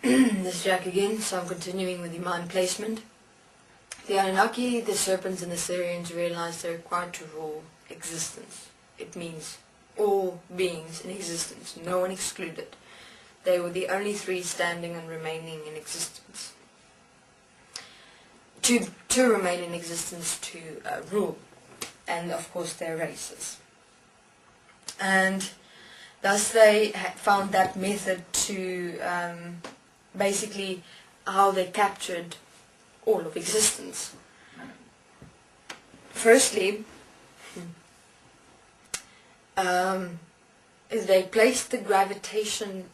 This is Jack again, so I'm continuing with the mind placement. The Anunnaki, the serpents and the Syrians realized they required to rule existence. It means all beings in existence, no one excluded. They were the only three standing and remaining in existence. To remain in existence, to rule, and of course their races. And thus they found that method to basically how they captured all of existence. Firstly, they placed the gravitation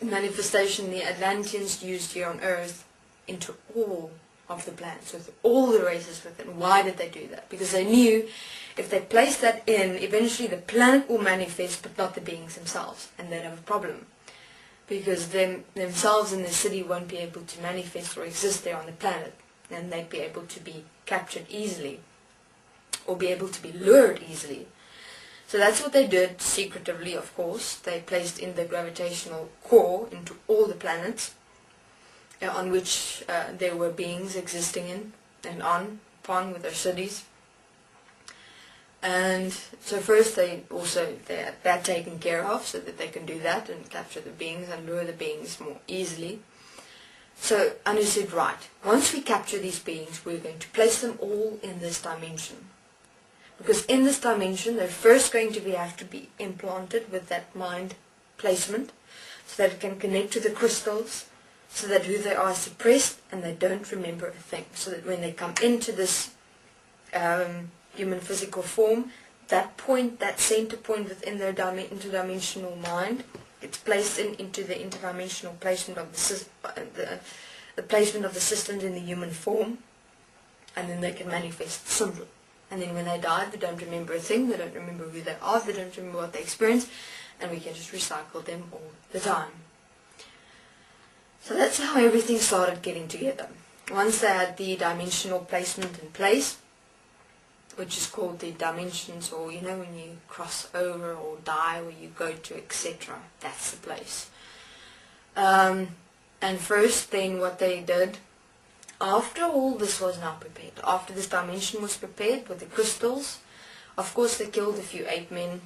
manifestation the Atlanteans used here on Earth into all of the planets, with all the races within. Why did they do that? Because they knew if they placed that in, eventually the planet will manifest, but not the beings themselves, and they'd have a problem. Because themselves in the city won't be able to manifest or exist there on the planet, and they'd be able to be captured easily, or be able to be lured easily. So that's what they did, secretively of course. They placed in the gravitational core into all the planets, on which there were beings existing in, and upon with their cities. And so first they had that taken care of, so that they can do that and capture the beings and lure the beings more easily. So Anu said, right, once we capture these beings, we're going to place them all in this dimension. Because in this dimension, they're first going to have to be implanted with that mind placement, so that it can connect to the crystals, so that who they are is suppressed and they don't remember a thing. So that when they come into this human physical form, that point, that center point within their interdimensional mind, it's placed into the interdimensional placement of the placement of the systems in the human form, and then they can manifest simply. And then when they die, they don't remember a thing, they don't remember who they are, they don't remember what they experienced, and we can just recycle them all the time. So that's how everything started getting together. Once they had the dimensional placement in place, which is called the dimensions, or you know when you cross over or die, where you go to, etc. That's the place. And first then what they did, after all this was now prepared, after this dimension was prepared with the crystals, of course they killed a few ape men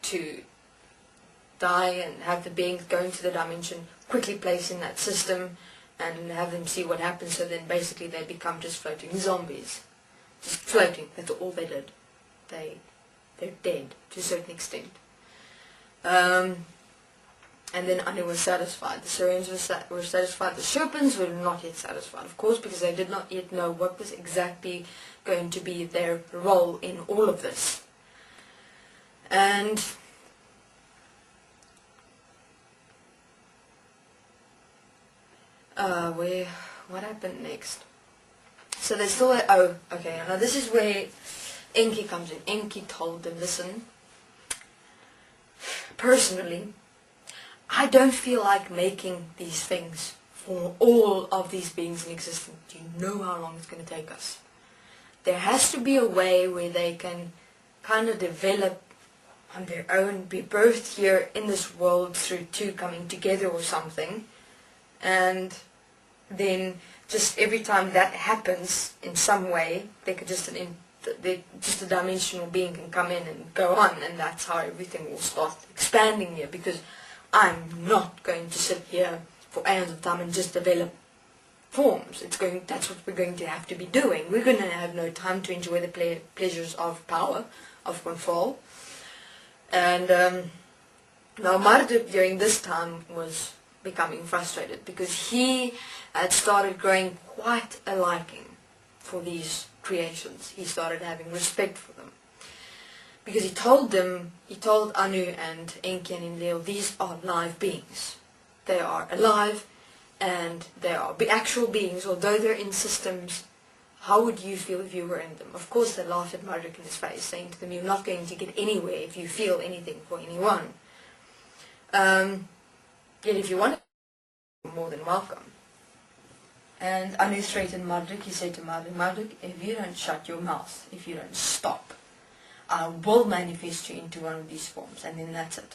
to die and have the beings go into the dimension, quickly place in that system and have them see what happens. So then basically they become just floating zombies. Just floating, that's all they did. They're dead to a certain extent. And then Anu was satisfied. The Syrians were satisfied. The serpents were not yet satisfied, of course, because they did not yet know what was exactly going to be their role in all of this. And what happened next? So they still had, oh, okay, now this is where Enki comes in. Enki told them, listen, personally, I don't feel like making these things for all of these beings in existence. Do you know how long it's going to take us? There has to be a way where they can kind of develop on their own, be birthed here in this world through two coming together or something, and then just every time that happens in some way, they could just a dimensional being can come in and go on, and that's how everything will start expanding here. Because I'm not going to sit here for hours of time and just develop forms. That's what we're going to have to be doing. We're going to have no time to enjoy the pleasures of power, of control. And now Marduk during this time was becoming frustrated, because he had started growing quite a liking for these creations. He started having respect for them, because he told Anu and Enki and Enlil, these are live beings. They are alive and they are actual beings, although they're in systems. How would you feel if you were in them? Of course they laughed at Marduk in his face, saying to them, you're not going to get anywhere if you feel anything for anyone. Yet if you want to, you're more than welcome. And Anu threatened Marduk. He said to Marduk, Marduk, if you don't shut your mouth, if you don't stop, I will manifest you into one of these forms, and then that's it.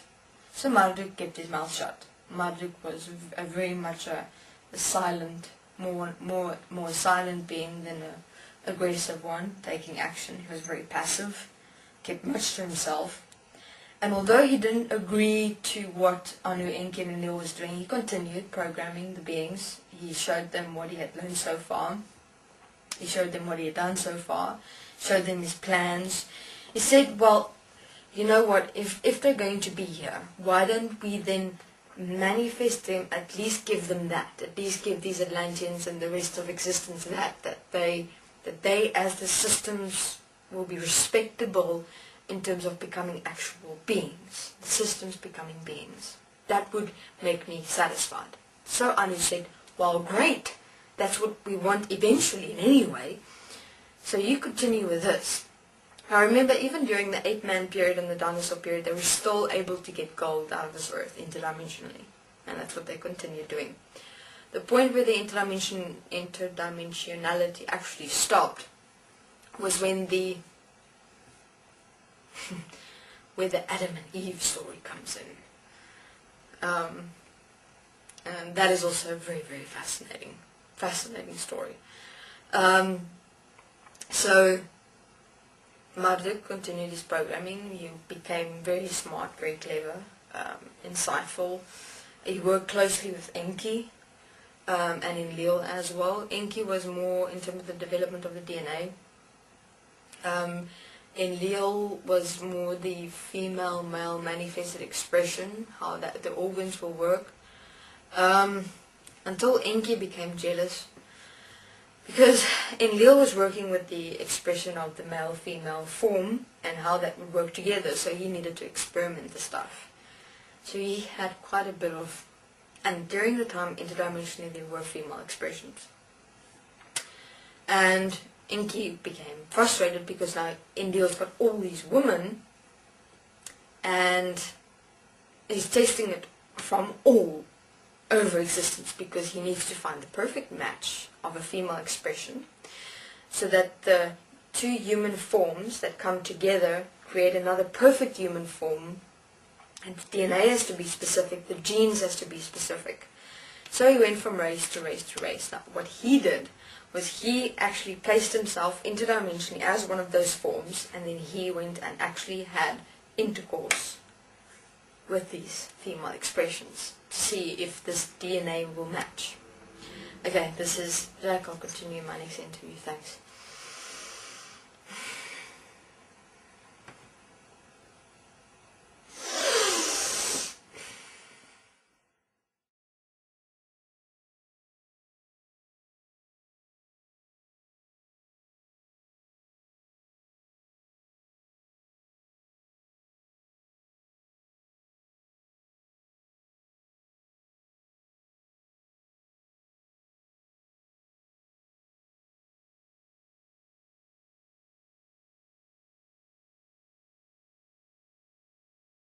So Marduk kept his mouth shut. Marduk was very much a silent, more silent being than an aggressive one, taking action. He was very passive, kept much to himself. And although he didn't agree to what Anu, Enki and Enlil was doing, he continued programming the beings. He showed them what he had learned so far. He showed them what he had done so far, showed them his plans. He said, well, you know what, if they're going to be here, why don't we then manifest them, at least give them that, at least give these Atlanteans and the rest of existence that they as the systems will be respectable in terms of becoming actual beings, the systems becoming beings. That would make me satisfied. So Anu said, well, great, that's what we want eventually in any way, so you continue with this. Now remember, even during the 8-man period and the dinosaur period, they were still able to get gold out of this earth interdimensionally, and that's what they continued doing. The point where the interdimensionality actually stopped was when the where the Adam and Eve story comes in. And that is also a very, very fascinating story. So Marduk continued his programming. He became very smart, very clever, insightful. He worked closely with Enki and Enlil as well. Enki was more in terms of the development of the DNA. Enlil was more the female-male manifested expression, how that the organs will work. Until Enki became jealous, because Enlil was working with the expression of the male-female form and how that would work together, so he needed to experiment the stuff. So he had quite a bit of, and during the time interdimensionally there were female expressions. And Enki became frustrated because now Enlil's got all these women and he's testing it from all over existence, because he needs to find the perfect match of a female expression so that the two human forms that come together create another perfect human form, and the DNA has to be specific, the genes has to be specific. So he went from race to race to race. Now what he did was he actually placed himself interdimensionally as one of those forms, and then he went and actually had intercourse with these female expressions to see if this DNA will match. Okay, this is Jack. I'll continue in my next interview. Thanks.